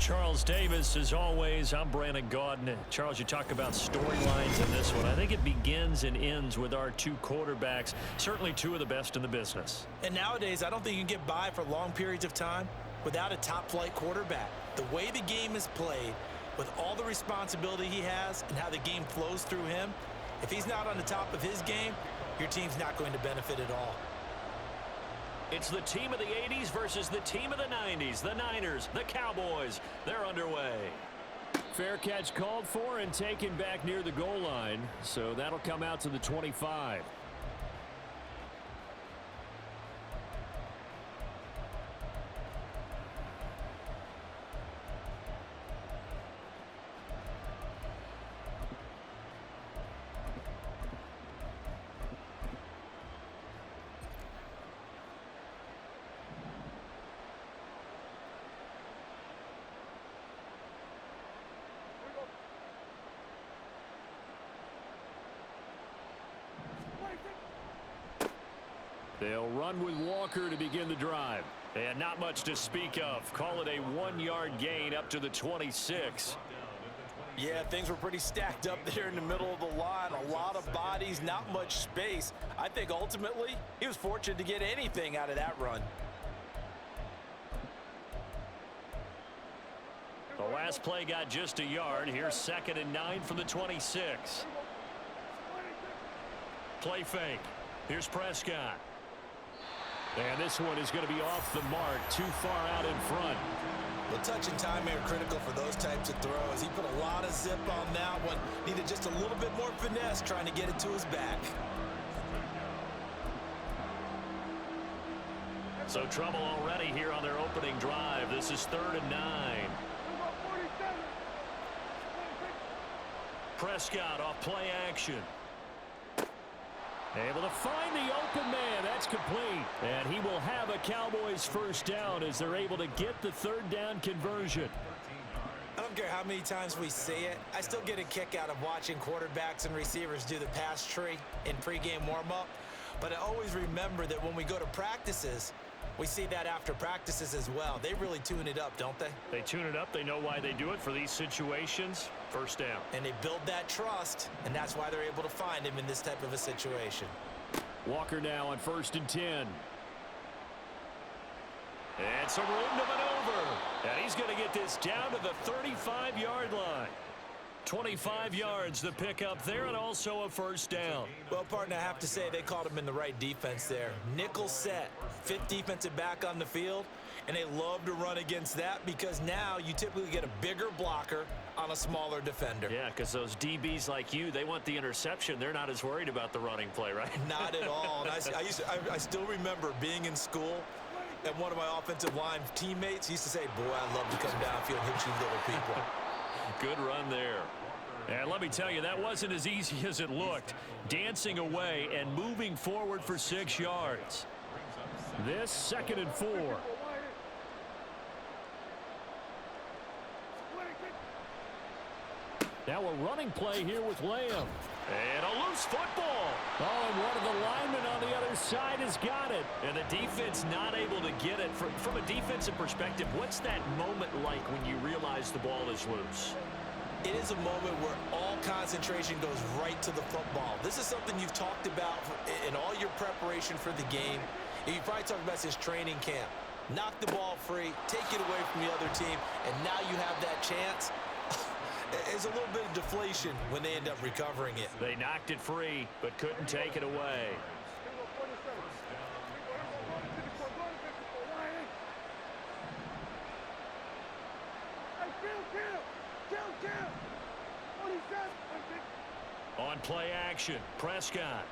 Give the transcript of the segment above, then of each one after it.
Charles Davis, as always, I'm Brandon Gaudin. Charles, you talk about storylines in this one. I think it begins and ends with our two quarterbacks, certainly two of the best in the business. And nowadays, I don't think you can get by for long periods of time without a top-flight quarterback. The way the game is played, with all the responsibility he has and how the game flows through him, if he's not on the top of his game, your team's not going to benefit at all. It's the team of the 80s versus the team of the 90s. The Niners, the Cowboys, they're underway. Fair catch called for and taken back near the goal line. So that'll come out to the 25. They'll run with Walker to begin the drive. And not much to speak of. Call it a 1-yard gain up to the 26. Yeah, things were pretty stacked up there in the middle of the line. A lot of bodies, not much space. I think ultimately he was fortunate to get anything out of that run. The last play got just a yard. Here's 2nd and 9 from the 26. Play fake. Here's Prescott. And this one is going to be off the mark, too far out in front. Well, touch and timing are critical for those types of throws. He put a lot of zip on that one. Needed just a little bit more finesse trying to get it to his back. So trouble already here on their opening drive. This is 3rd and 9. Prescott off play action. Able to find the open man. That's complete. And he will have a Cowboys first down as they're able to get the 3rd down conversion. I don't care how many times we say it. I still get a kick out of watching quarterbacks and receivers do the pass tree in pregame warm-up. But I always remember that when we go to practices, we see that after practices as well. They really tune it up, don't they? They tune it up. They know why they do it for these situations. First down. And they build that trust, and that's why they're able to find him in this type of a situation. Walker now on 1st and 10. And some room to maneuver. And he's going to get this down to the 35-yard line. 25 yards the pickup there, and also a first down. Well, partner, I have to say they called him in the right defense there. Nickel set, 5th defensive back on the field, and they love to run against that because now you typically get a bigger blocker on a smaller defender. Yeah, because those DBs like you, they want the interception. They're not as worried about the running play, right? Not at all. And I still remember being in school, and one of my offensive line teammates used to say, boy, I love to come downfield and hit you little people. Good run there. And let me tell you, that wasn't as easy as it looked. Dancing away and moving forward for 6 yards. This 2nd and 4. Now a running play here with Lamb. And a loose football. Oh, and one of the linemen on the other side has got it. And the defense not able to get it. From a defensive perspective, what's that moment like when you realize the ball is loose? It is a moment where all concentration goes right to the football. This is something you've talked about in all your preparation for the game. You probably talked about this training camp. Knock the ball free, take it away from the other team, and now you have that chance. There's a little bit of deflation when they end up recovering it. They knocked it free, but couldn't take it away. On play action, Prescott.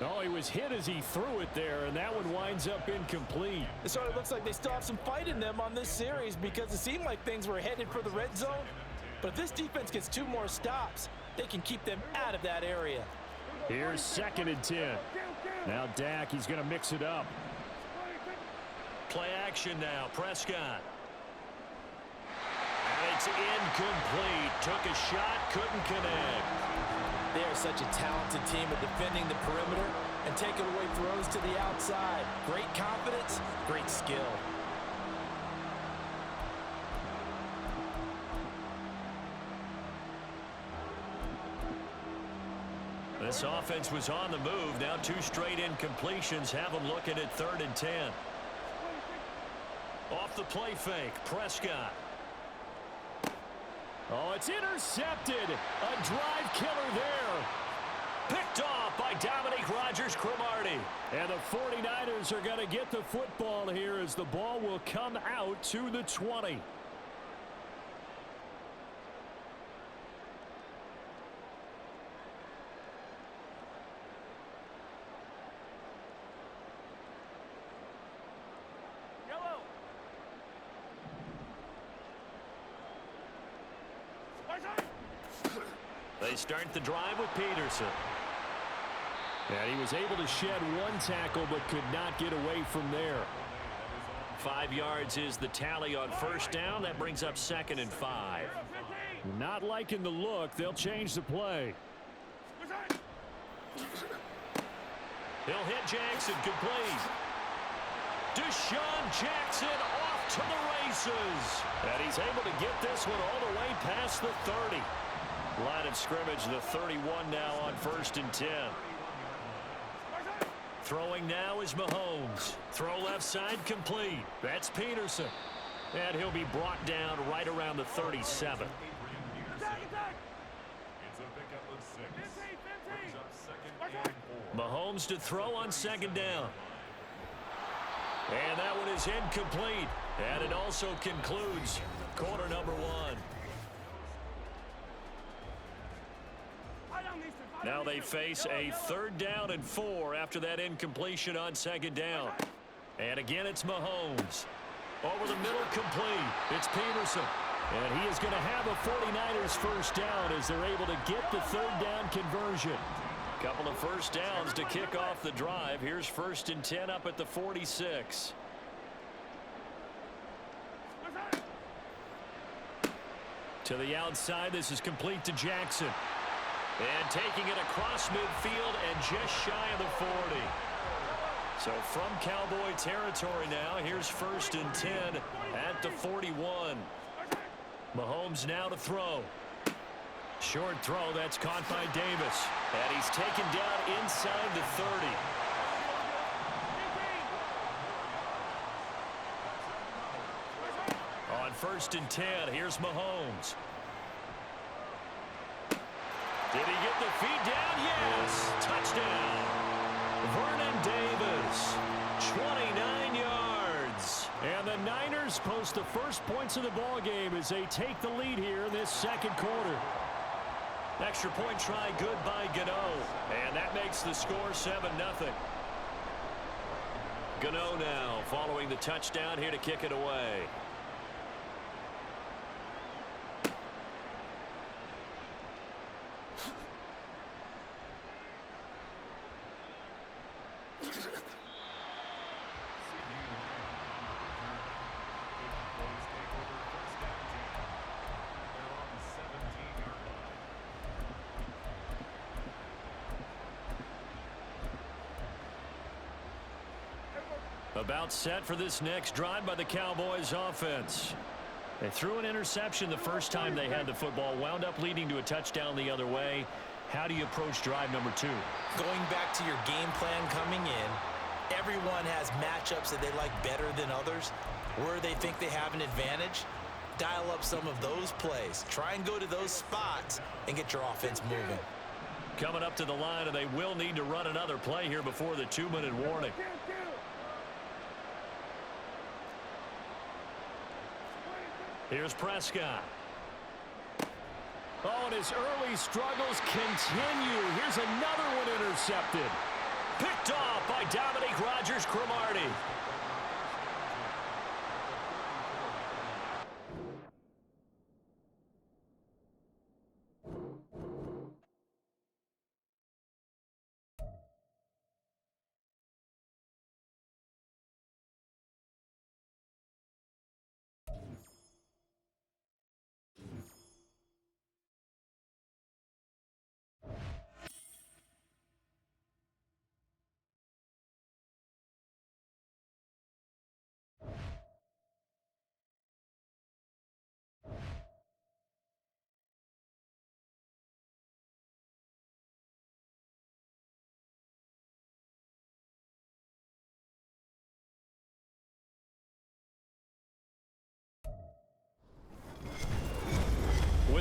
Oh, he was hit as he threw it there, and that one winds up incomplete. It sort of looks like they still have some fight in them on this series because it seemed like things were headed for the red zone. But if this defense gets 2 more stops, they can keep them out of that area. Here's 2nd and 10. Now Dak, he's going to mix it up. Play action now, Prescott. And it's incomplete. Took a shot, couldn't connect. They are such a talented team at defending the perimeter and taking away throws to the outside. Great confidence, great skill. This offense was on the move. Now 2 straight incompletions have them looking at 3rd and 10. Off the play fake, Prescott. Oh, it's intercepted. A drive killer there. Picked off by Dominique Rodgers-Cromartie. And the 49ers are going to get the football here as the ball will come out to the 20. They start the drive with Peterson. And he was able to shed 1 tackle but could not get away from there. 5 yards is the tally on 1st down. That brings up 2nd and 5. Not liking the look. They'll change the play. He'll hit Jackson, complete. Deshaun Jackson off to the races. And he's able to get this one all the way past the 30. Line of scrimmage, the 31 now on 1st and 10. Throwing now is Mahomes. Throw left side, complete. That's Peterson. And he'll be brought down right around the 37. Mahomes to throw on 2nd down. And that one is incomplete. And it also concludes quarter number 1. Now they face a 3rd down and 4 after that incompletion on 2nd down. And again, it's Mahomes. Over the middle, complete. It's Peterson. And he is going to have a 49ers 1st down as they're able to get the 3rd down conversion. Couple of 1st downs to kick off the drive. Here's 1st and 10 up at the 46. To the outside, this is complete to Jackson. And taking it across midfield and just shy of the 40. So from Cowboy territory now, here's 1st and 10 at the 41. Mahomes now to throw. Short throw, that's caught by Davis. And he's taken down inside the 30. On 1st and 10, here's Mahomes. Did he get the feed down? Yes. Touchdown. Vernon Davis. 29 yards. And the Niners post the first points of the ball game as they take the lead here in this 2nd quarter. Extra point try good by Gano. And that makes the score 7-0. Gano now following the touchdown here to kick it away. About set for this next drive by the Cowboys offense. They threw an interception the first time they had the football, wound up leading to a touchdown the other way. How do you approach drive number 2? Going back to your game plan coming in, everyone has matchups that they like better than others. Where they think they have an advantage, dial up some of those plays. Try and go to those spots and get your offense moving. Coming up to the line, and they will need to run another play here before the 2-minute warning. Here's Prescott. Oh, and his early struggles continue. Here's another one intercepted. Picked off by Dominique Rodgers-Cromartie.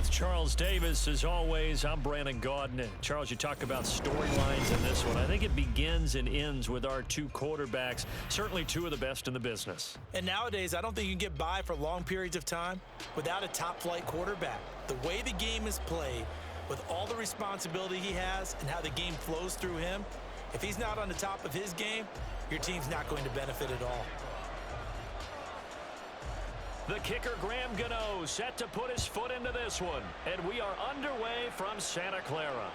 With Charles Davis, as always, I'm Brandon Gaudin. And Charles, you talk about storylines in this one. I think it begins and ends with our two quarterbacks, certainly two of the best in the business. And nowadays, I don't think you can get by for long periods of time without a top-flight quarterback. The way the game is played, with all the responsibility he has and how the game flows through him, if he's not on the top of his game, your team's not going to benefit at all. The kicker, Graham Gano, set to put his foot into this one. And we are underway from Santa Clara.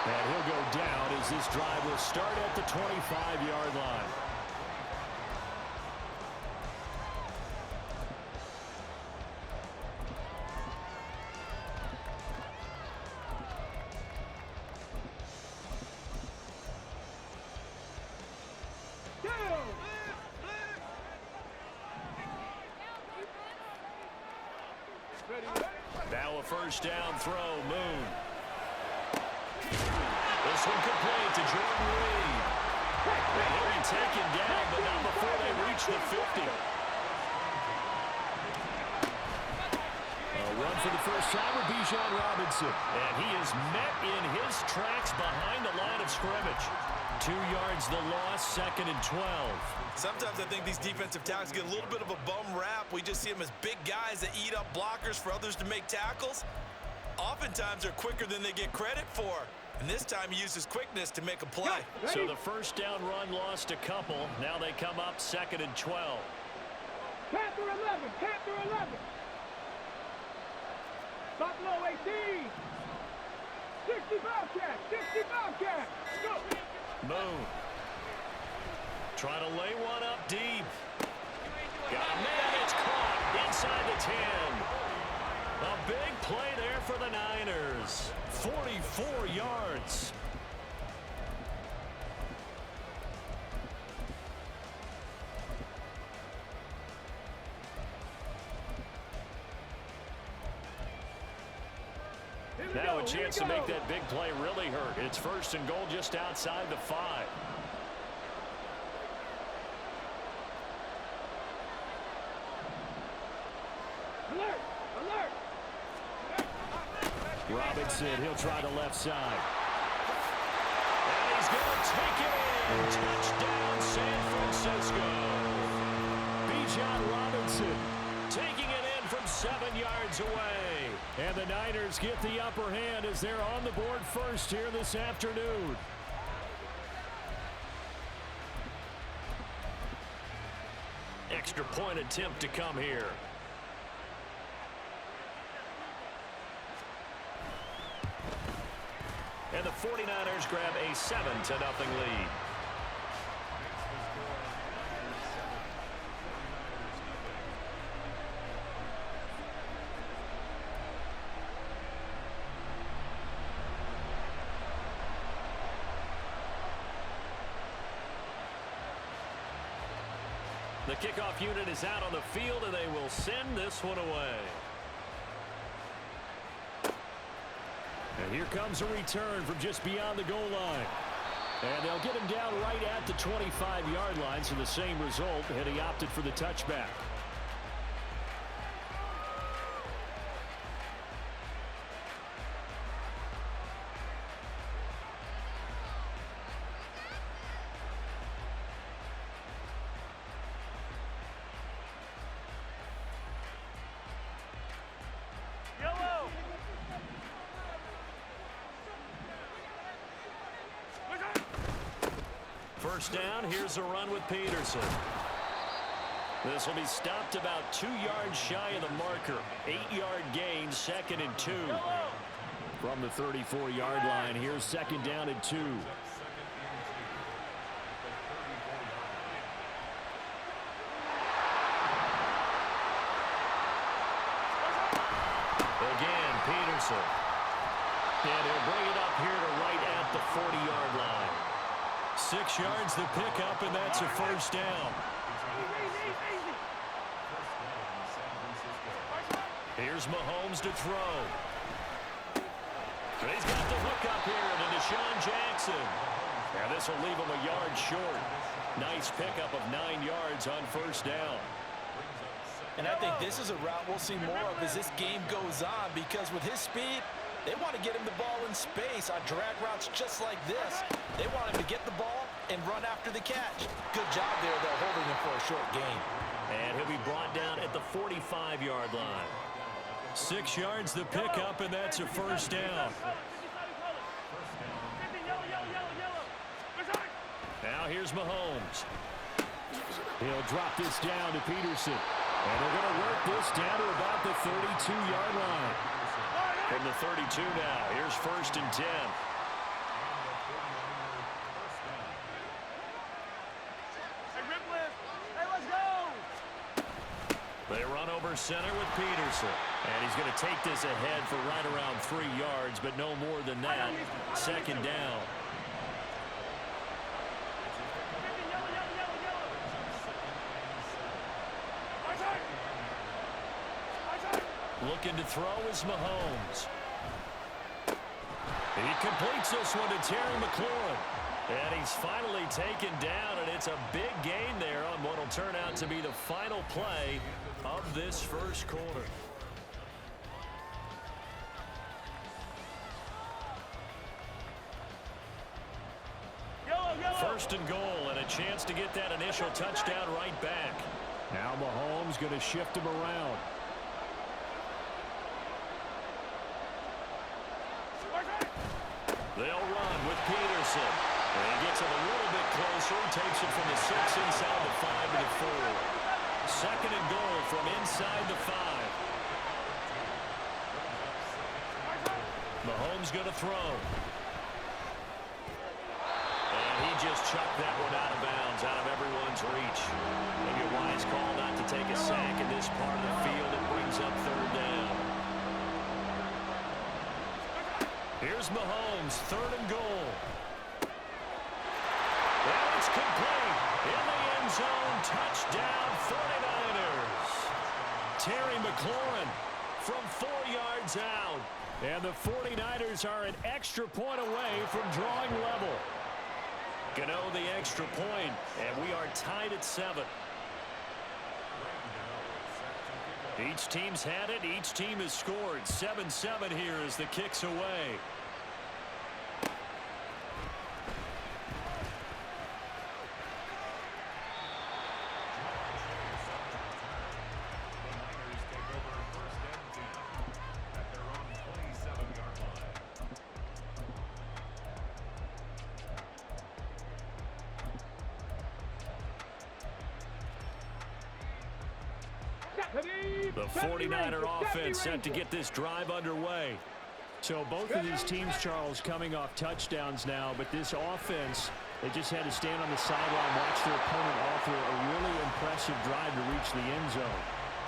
And he'll go down as this drive will start at the 25-yard line. Now a first down throw, Moon. This one complete to Jordan Reed. And he'll be taken down, but not before they reach the 50. A run for the first time with Bijan Robinson. And he is met in his tracks behind the line of scrimmage. 2 yards the loss, 2nd and 12. Sometimes I think these defensive tackles get a little bit of a bum rap. We just see them as big guys that eat up blockers for others to make tackles. Oftentimes they're quicker than they get credit for. And this time he uses quickness to make a play. So the first down run lost a couple. Now they come up 2nd and 12. Panther 11, Panther 11. Buffalo 18. 60 Bobcat, 60 Bobcat. Go. Moon. Trying to lay one up deep. Got a man, it's caught inside the 10. A big play there for the Niners. 44 yards. Now a chance to make that big play really hurt. It's 1st and goal just outside the 5. Alert! Alert! Robinson, he'll try the left side. And he's going to take it in. Touchdown, San Francisco. Bijan Robinson taking it in from 7 yards away. And the Niners get the upper hand as they're on the board first here this afternoon. Extra point attempt to come here. And the 49ers grab a 7-0 lead. The kickoff unit is out on the field, and they will send this one away. And here comes a return from just beyond the goal line. And they'll get him down right at the 25-yard line, so the same result, and he opted for the touchback. First down, here's a run with Peterson. This will be stopped about 2 yards shy of the marker. 8-yard gain, 2nd and 2. From the 34-yard line, here's 2nd down and 2. Again, Peterson. And he'll bring it up here to right at the 40-yard line. 6 yards the pickup, and that's a first down. Here's Mahomes to throw. He's got the hook up here to Deshaun Jackson. And this will leave him a yard short. Nice pickup of 9 yards on first down. And I think this is a route we'll see more of as this game goes on, because with his speed, they want to get him the ball in space on drag routes just like this. They want him to get the ball and run after the catch. Good job there, though, holding him for a short gain. And he'll be brought down at the 45-yard line. 6 yards the pickup, and that's a first down. Now here's Mahomes. He'll drop this down to Peterson. And they're going to work this down to about the 32-yard line. From the 32 now, here's 1st and 10. They run over center with Peterson. And he's going to take this ahead for right around 3 yards, but no more than that. 2nd down. Looking to throw is Mahomes. He completes this one to Terry McLaurin. And he's finally taken down, and it's a big gain there on what will turn out to be the final play of this first quarter. First and goal, and a chance to get that initial touchdown right back. Now Mahomes going to shift him around. They'll run with Peterson. And he gets it a little bit closer. Takes it from the 6 inside the 5 to the 4. 2nd and goal from inside the 5. Mahomes going to throw. And he just chucked that one out of bounds, out of everyone's reach. Maybe a wise call not to take a sack in this part of the field. It brings up 3rd down. Here's Mahomes, 3rd and goal. And it's complete. In the end zone, touchdown 49ers. Terry McLaurin from 4 yards out. And the 49ers are an extra point away from drawing level. Gano the extra point, and we are tied at 7. Each team's had it. Each team has scored. 7-7 here as the kick's away. The 49er offense set to get this drive underway. So both of these teams, Charles, coming off touchdowns now, but this offense, they just had to stand on the sideline, watch their opponent offer a really impressive drive to reach the end zone.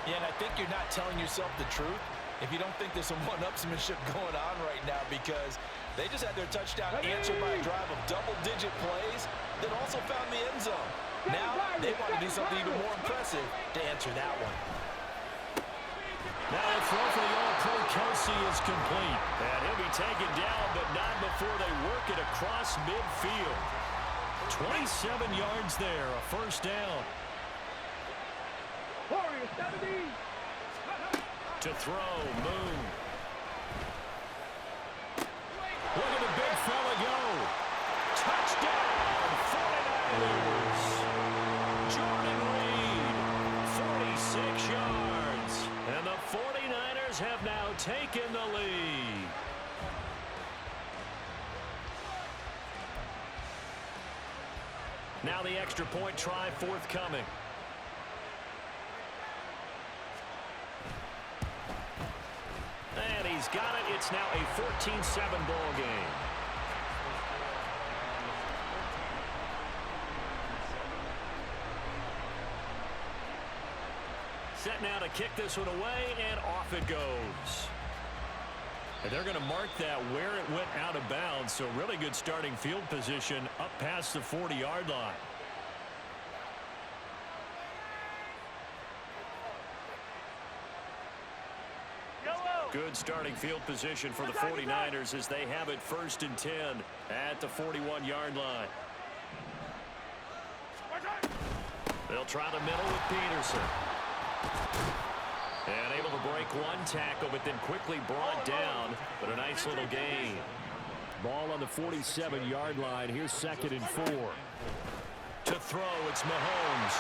Yeah, and I think you're not telling yourself the truth if you don't think there's some one-upsmanship going on right now, because they just had their touchdown answered by a drive of double-digit plays that also found the end zone. Now they want to do something even more impressive to answer that one. Now the throw for the All-Pro Kelsey is complete. And he'll be taken down, but not before they work it across midfield. 27 yards there, a first down. To throw, Moon. Look at the big fella go. Touchdown, 49ers. Jordan Reed, 46 yards. And the 49ers have now taken the lead. Now the extra point try forthcoming. And he's got it. It's now a 14-7 ball game. Set now to kick this one away, and off it goes. And they're going to mark that where it went out of bounds, so really good starting field position up past the 40-yard line. Good starting field position for the 49ers as they have it 1st and 10 at the 41-yard line. They'll try the middle with Peterson. And able to break one tackle, but then quickly brought down. But a nice little gain. Ball on the 47-yard line. Here's 2nd and 4. To throw, it's Mahomes.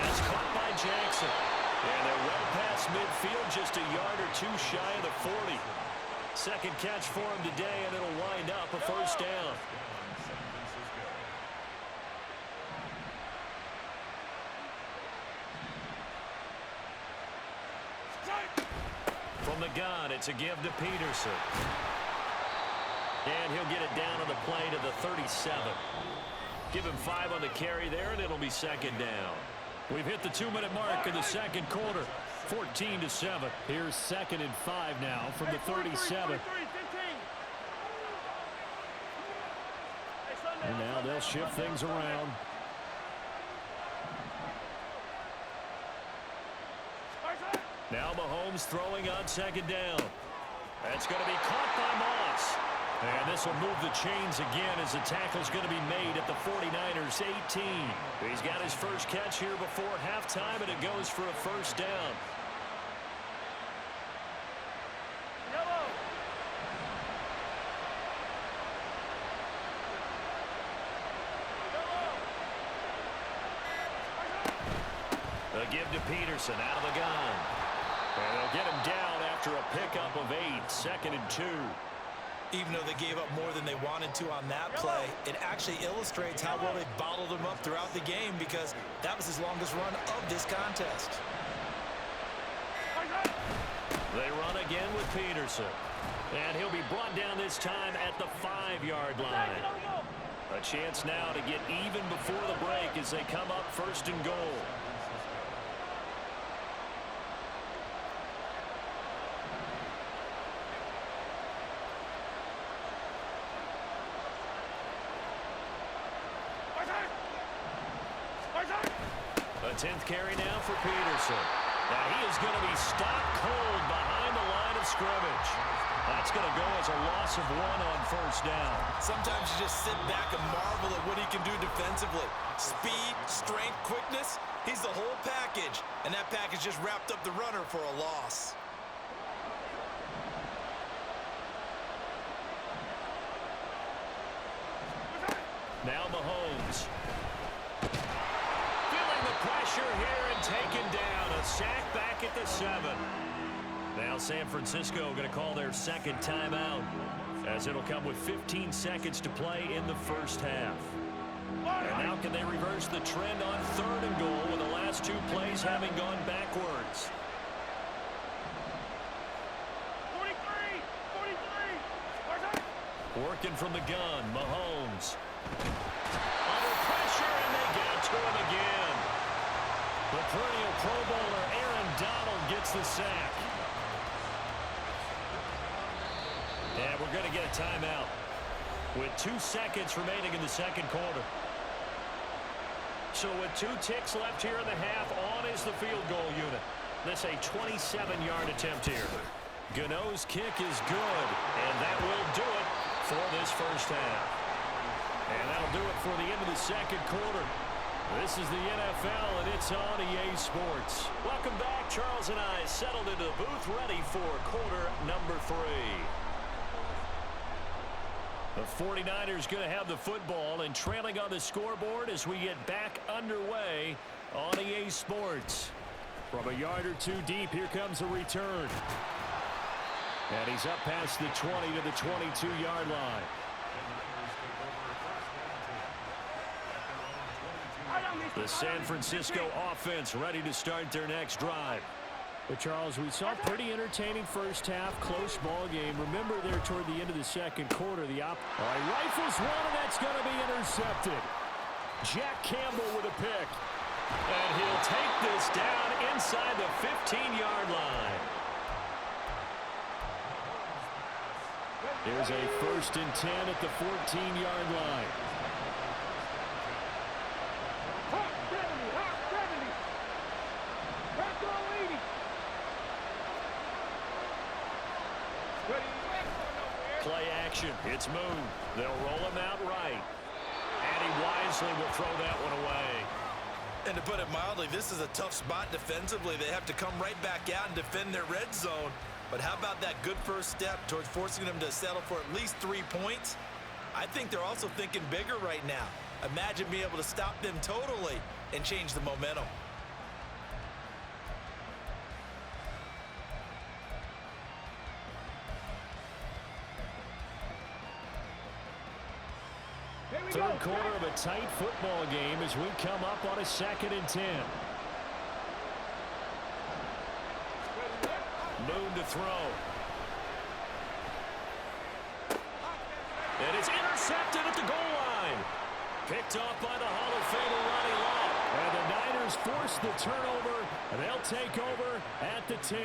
That's caught by Jackson. And they're well past midfield, just a yard or two shy of the 40. Second catch for him today, and it'll wind up a first down. From the gun, it's a give to Peterson. And he'll get it down on the play to the 37. Give him 5 on the carry there, and it'll be 2nd down. We've hit the 2-minute mark in the second quarter. 14-7. Here's 2nd and 5 now from the 37. And now they'll shift things around. Now Mahomes throwing on 2nd down. That's going to be caught by Moss. And this will move the chains again as the tackle's going to be made at the 49ers 18. He's got his first catch here before halftime, and it goes for a first down. They'll give to Peterson out of the gun. And they'll get him down after a pickup of 8. 2nd and 2. Even though they gave up more than they wanted to on that play, it actually illustrates how well they bottled him up throughout the game, because that was his longest run of this contest. They run again with Peterson. And he'll be brought down this time at the 5-yard line. A chance now to get even before the break as they come up 1st and goal. A 10th carry now for Peterson. Now he is going to be stopped cold behind the line of scrimmage. That's going to go as a loss of 1 on 1st down. Sometimes you just sit back and marvel at what he can do defensively. Speed, strength, quickness. He's the whole package. And that package just wrapped up the runner for a loss. Now Mahomes. Pressure here and taken down. A sack back at the 7. Now San Francisco going to call their 2nd timeout, as it'll come with 15 seconds to play in the first half. And now can they reverse the trend on 3rd and goal with the last 2 plays having gone backwards? 43. Working from the gun, Mahomes. Under pressure, and they get to him again. The perennial Pro Bowler Aaron Donald gets the sack. And we're going to get a timeout with 2 seconds remaining in the second quarter. So with 2 ticks left here in the half, on is the field goal unit. This a 27-yard attempt here. Gano's kick is good, and that will do it for this first half. And that'll do it for the end of the second quarter. This is the NFL, and it's on EA Sports. Welcome back. Charles and I settled into the booth, ready for quarter number 3. The 49ers going to have the football and trailing on the scoreboard as we get back underway on EA Sports. From a yard or 2 deep, here comes a return. And he's up past the 20 to the 22-yard line. The San Francisco offense ready to start their next drive. But Charles, we saw a pretty entertaining first half, close ball game. Remember there toward the end of the second quarter, all right, rifles one, and that's going to be intercepted. Jack Campbell with a pick. And he'll take this down inside the 15-yard line. Here's a 1st and 10 at the 14-yard line. Play action. It's Moon. They'll roll him out right. And he wisely will throw that one away. And to put it mildly, this is a tough spot defensively. They have to come right back out and defend their red zone. But how about that good first step towards forcing them to settle for at least 3 points? I think they're also thinking bigger right now. Imagine being able to stop them totally and change the momentum. Third quarter of a tight football game as we come up on a 2nd and 10. Moon to throw. And it's intercepted at the goal line. Picked off by the Hall of Famer Ronnie Lott. And the Niners force the turnover, and they'll take over at the 10.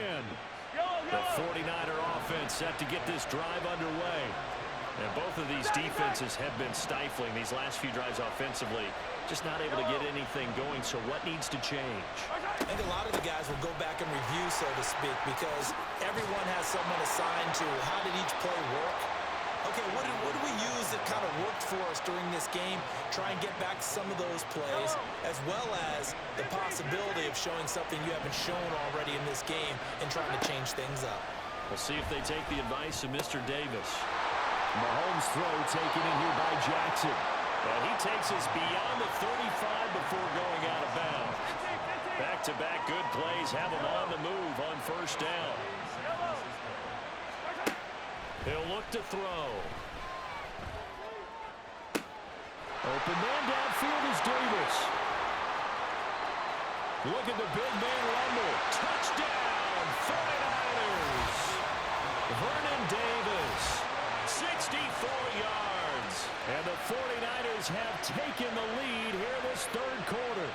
The 49er offense set to get this drive underway. And both of these defenses have been stifling these last few drives offensively. Just not able to get anything going, so what needs to change? I think a lot of the guys will go back and review, so to speak, because everyone has someone assigned to how did each play work. Okay, what did we use that kind of worked for us during this game? Try and get back some of those plays, as well as the possibility of showing something you haven't shown already in this game and trying to change things up. We'll see if they take the advice of Mr. Davis. Mahomes' throw taken in here by Jackson. And he takes us beyond the 35 before going out of bounds. Back-to-back good plays have him on the move on first down. He'll look to throw. Open man downfield is Davis. Look at the big man rumble. Touchdown, 49ers. Vernon Davis. 64 yards. And the 49ers have taken the lead here this third quarter.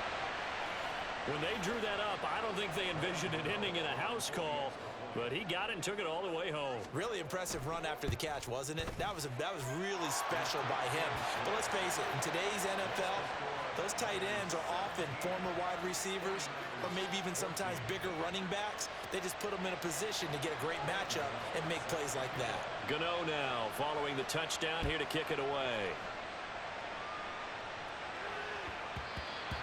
When they drew that up, I don't think they envisioned it ending in a house call, but he got it and took it all the way home. Really impressive run after the catch, wasn't it? That was really special by him. But let's face it, in today's NFL, those tight ends are often former wide receivers or maybe even sometimes bigger running backs. They just put them in a position to get a great matchup and make plays like that. Gano now following the touchdown here to kick it away.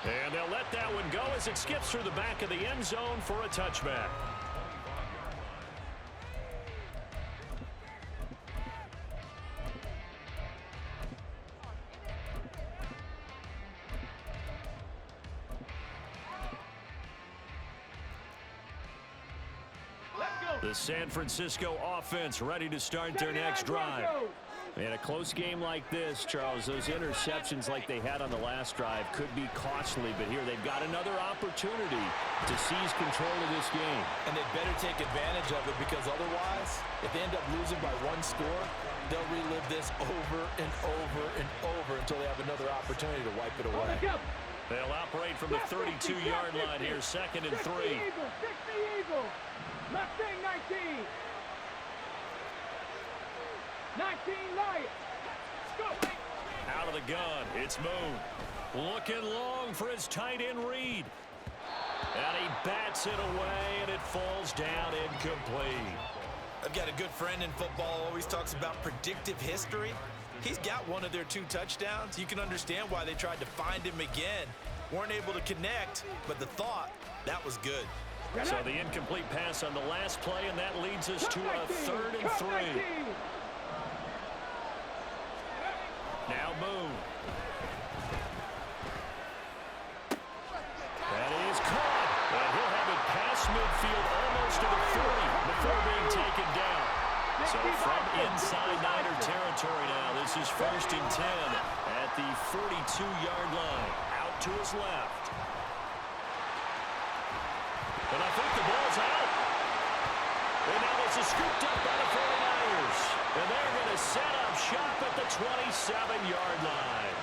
And they'll let that one go as it skips through the back of the end zone for a touchback. The San Francisco offense ready to start their next drive. In a close game like this, Charles, those interceptions like they had on the last drive could be costly, but here they've got another opportunity to seize control of this game. And they better take advantage of it, because otherwise, if they end up losing by 1 score, they'll relive this over and over and over until they have another opportunity to wipe it away. They'll operate from the 32-yard line here, 2nd and 3. 60 Eagles. Mustang 19. 19 Lions. Go. Out of the gun, it's Moon. Looking long for his tight end Reed. And he bats it away, and it falls down incomplete. I've got a good friend in football, always talks about predictive history. He's got one of their 2 touchdowns. You can understand why they tried to find him again. Weren't able to connect, but the thought, that was good. So the incomplete pass on the last play, and that leads us to a 3rd and 3. Now Moon. That is caught. And he'll have it past midfield almost to the 40 before being taken down. So from inside Niner territory now, this is 1st and 10 at the 42-yard line. Out to his left. And I think the ball's out. And now this is scooped up by the 49ers. And they're going to set up shop at the 27-yard line.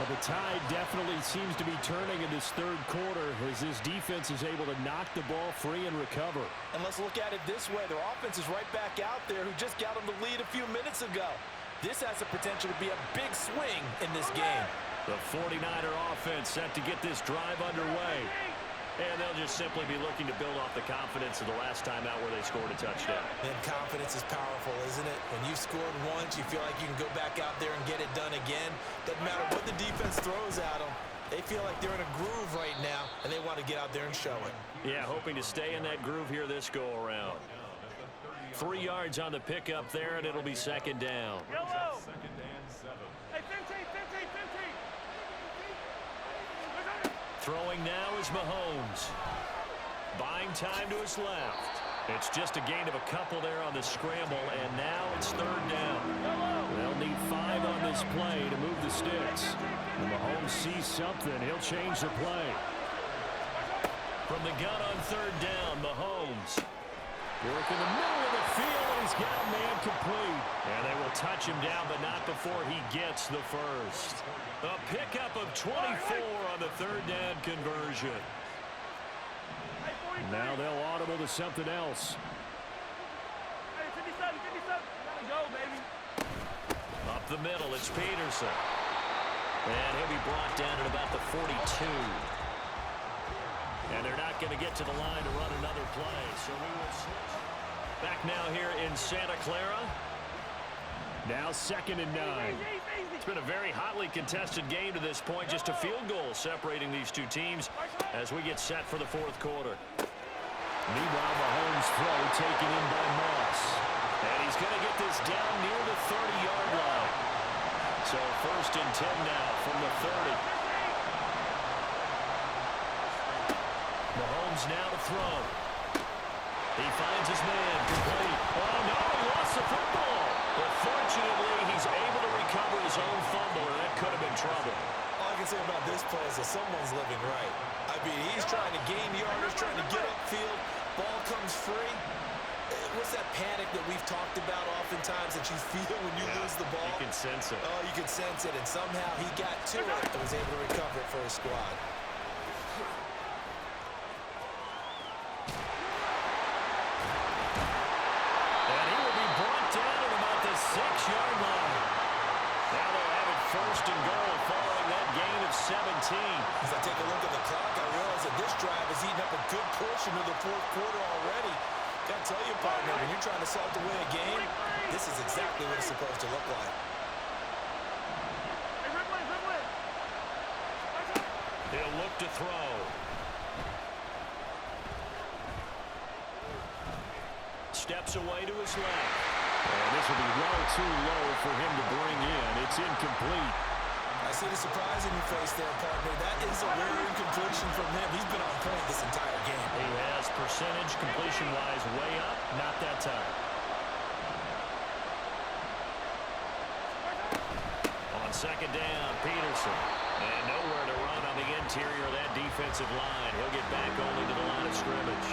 Well, the tide definitely seems to be turning in this third quarter as this defense is able to knock the ball free and recover. And let's look at it this way. Their offense is right back out there, who just got them the lead a few minutes ago. This has the potential to be a big swing in this game. The 49er offense set to get this drive underway. And they'll just simply be looking to build off the confidence of the last time out where they scored a touchdown. And confidence is powerful, isn't it? When you've scored once, you feel like you can go back out there and get it done again. Doesn't matter what the defense throws at them. They feel like they're in a groove right now, and they want to get out there and show it. Yeah, hoping to stay in that groove here this go-around. 3 yards on the pickup there, and it'll be second down. Yellow. Hey, 15. Throwing now is Mahomes. Buying time to his left. It's just a gain of a couple there on the scramble, and now it's third down. They'll need 5 on this play to move the sticks. When Mahomes sees something, he'll change the play. From the gun on third down, Mahomes. Work in the middle of the field, and he's got a man complete. And they will touch him down, but not before he gets the first. A pickup of 24 on the third down conversion. Now they'll audible to something else. Hey, 57. Gotta go, baby. Up the middle, it's Peterson. And he'll be brought down at about the 42. And they're not going to get to the line to run another play, so we will switch. Back now here in Santa Clara. Now second and 9. It's been a very hotly contested game to this point. Just a field goal separating these two teams as we get set for the fourth quarter. Meanwhile, Mahomes' throw taken in by Moss. And he's going to get this down near the 30-yard line. So first and 10 now from the 30. Mahomes now to throw. He finds his man complete. Oh, no, he lost the football. But fortunately, he's able to recover his own fumble, and that could have been trouble. All I can say about this play is that someone's living right. I mean, he's trying to gain yardage, trying to get upfield. Ball comes free. What's that panic that we've talked about oftentimes that you feel when you lose the ball? You can sense it. Oh, you can sense it, and somehow he got to it and was able to recover it for his squad. And he will be brought down at about the 6-yard line. Now they'll have it first and goal following that gain of 17. As I take a look at the clock, I realize that this drive has eaten up a good portion of the fourth quarter already. Got to tell you, partner, when you're trying to salt away a game, this is exactly what it's supposed to look like. He'll look to throw. Steps away to his left. And this will be well too low for him to bring in. It's incomplete. I see the surprise in your face there, partner. That is a rare incompletion from him. He's been on point this entire game. He has percentage completion-wise way up. Not that time. On second down, Peterson. And nowhere to run on the interior of that defensive line. He'll get back only to the line of scrimmage.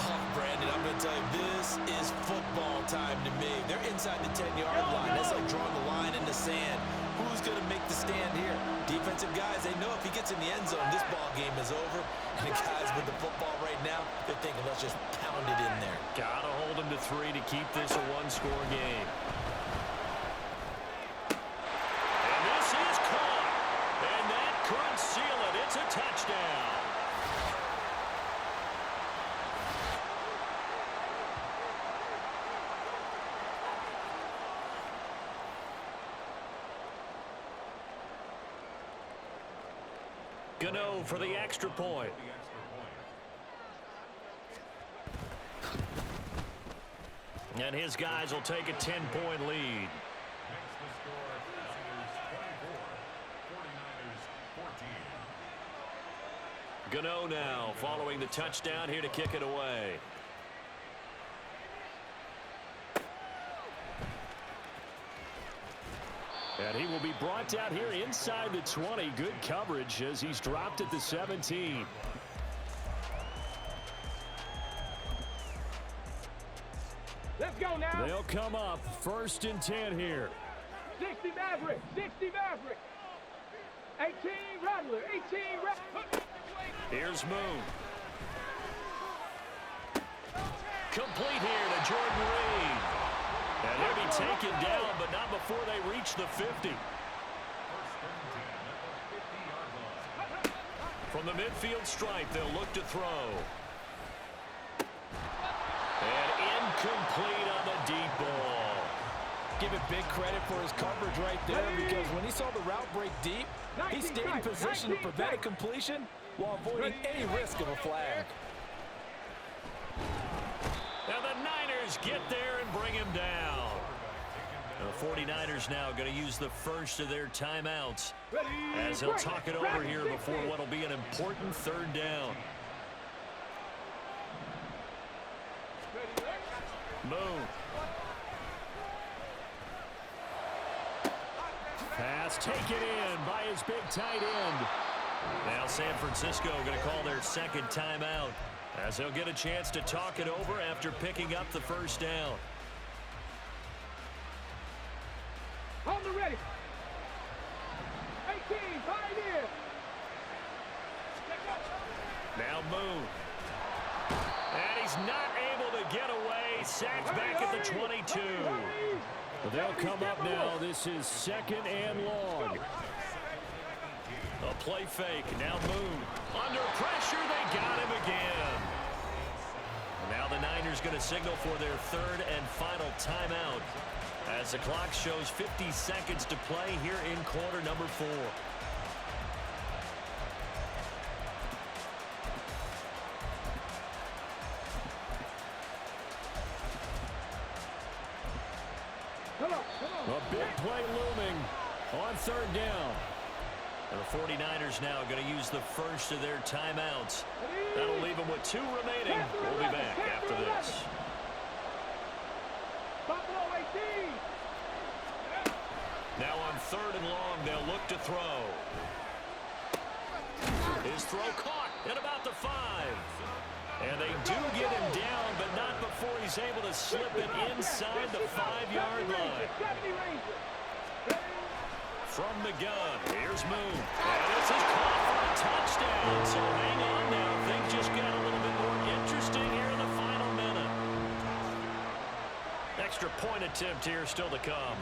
Oh, Brandon, I'm going to tell you, this is football time to me. They're inside the 10-yard line. That's like drawing the line in the sand. Who's going to make the stand here? Defensive guys, they know if he gets in the end zone, this ball game is over. And the guys with the football right now, they're thinking, let's just pound it in there. Gotta hold him to 3 to keep this a one-score game. And this is caught. And that could seal it. It's a touchdown. Gano for the extra point. And his guys will take a 10-point lead. Gano now following the touchdown here to kick it away. And he will be brought down here inside the 20. Good coverage as he's dropped at the 17. Let's go now. They'll come up first and 10 here. 60 Maverick. 60 Maverick. 18 Rattler. 18 Rattler. Here's Moon. Complete here to Jordan Reed. And he'll be taken down, but not before they reach the 50. From the midfield stripe, they'll look to throw. And incomplete on the deep ball. Give it big credit for his coverage right there, because when he saw the route break deep, he stayed in position to prevent a completion while avoiding any risk of a flag. Now the Niners get there and bring him down. The 49ers now going to use the first of their timeouts as they'll talk it over here before what will be an important third down. Moon. Pass taken in by his big tight end. Now San Francisco going to call their second timeout as they'll get a chance to talk it over after picking up the first down. On the ready. 18, pioneer. Now Moon. And he's not able to get away. Sacked back at the 22. They'll come up now. This is second and long. A play fake. Now Moon. Under pressure, they got him again. Now the Niners going to signal for their third and final timeout as the clock shows 50 seconds to play here in quarter number 4. A big play looming on third down. And the 49ers now going to use the first of their timeouts. That'll leave them with 2 remaining. We'll be back after this. Now on third and long, they'll look to throw. His throw caught at about the 5. And they do get him down, but not before he's able to slip it inside the 5-yard line. From the gun, here's Moon. And this is caught for a touchdown. So hang on now. Things just got a little bit more interesting here in the final minute. Extra point attempt here still to come.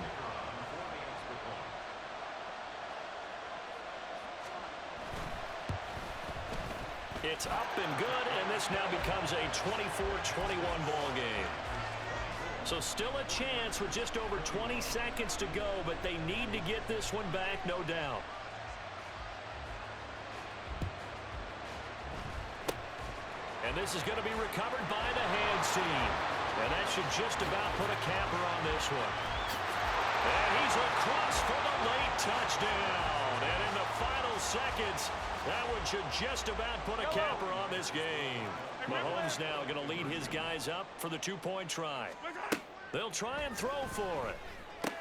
It's up and good, and this now becomes a 24-21 ball game. So still a chance with just over 20 seconds to go, but they need to get this one back, no doubt. And this is going to be recovered by the hands team. And that should just about put a capper on this one. And he's across for the late touchdown. And in the final seconds, that one should just about put a capper on this game. Mahomes now going to lead his guys up for the 2-point try. They'll try and throw for it.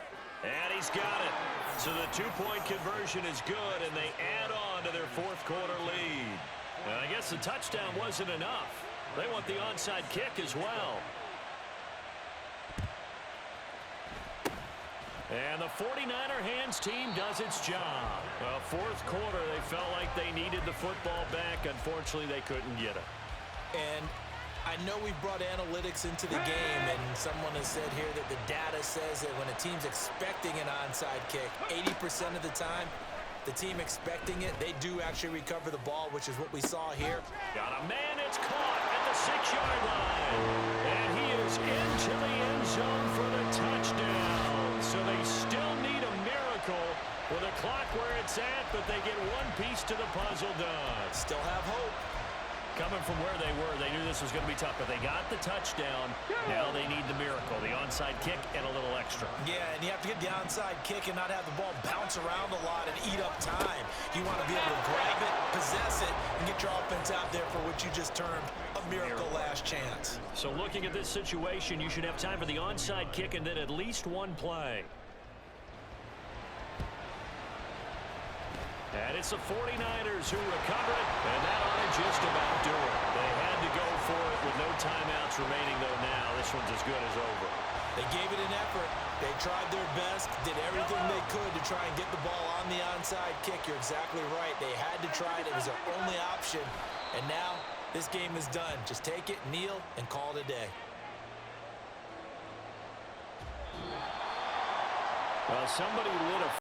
And he's got it. So the 2-point conversion is good, and they add on to their fourth quarter lead. And I guess the touchdown wasn't enough. They want the onside kick as well. And the 49er hands team does its job. Well, fourth quarter, they felt like they needed the football back. Unfortunately, they couldn't get it. And I know we've brought analytics into the game, and someone has said here that the data says that when a team's expecting an onside kick, 80% of the time, the team expecting it, they do actually recover the ball, which is what we saw here. Got a man, it's caught at the 6-yard line. And he is into the end zone for the touchdown. So they still need a miracle with a clock where it's at, but they get one piece to the puzzle done. Still have hope. Coming from where they were, they knew this was going to be tough, but they got the touchdown. Now they need the miracle, the onside kick and a little extra. Yeah, and you have to get the onside kick and not have the ball bounce around a lot and eat up time. You want to be able to grab it, possess it, and get your offense out there for what you just termed a miracle last chance. So looking at this situation, you should have time for the onside kick and then at least one play. And it's the 49ers who recover it, and that ought to just about do it. They had to go for it with no timeouts remaining, though, now. This one's as good as over. They gave it an effort. They tried their best, did everything they could to try and get the ball on the onside kick. You're exactly right. They had to try it. It was their only option. And now this game is done. Just take it, kneel, and call it a day. Well, somebody lit a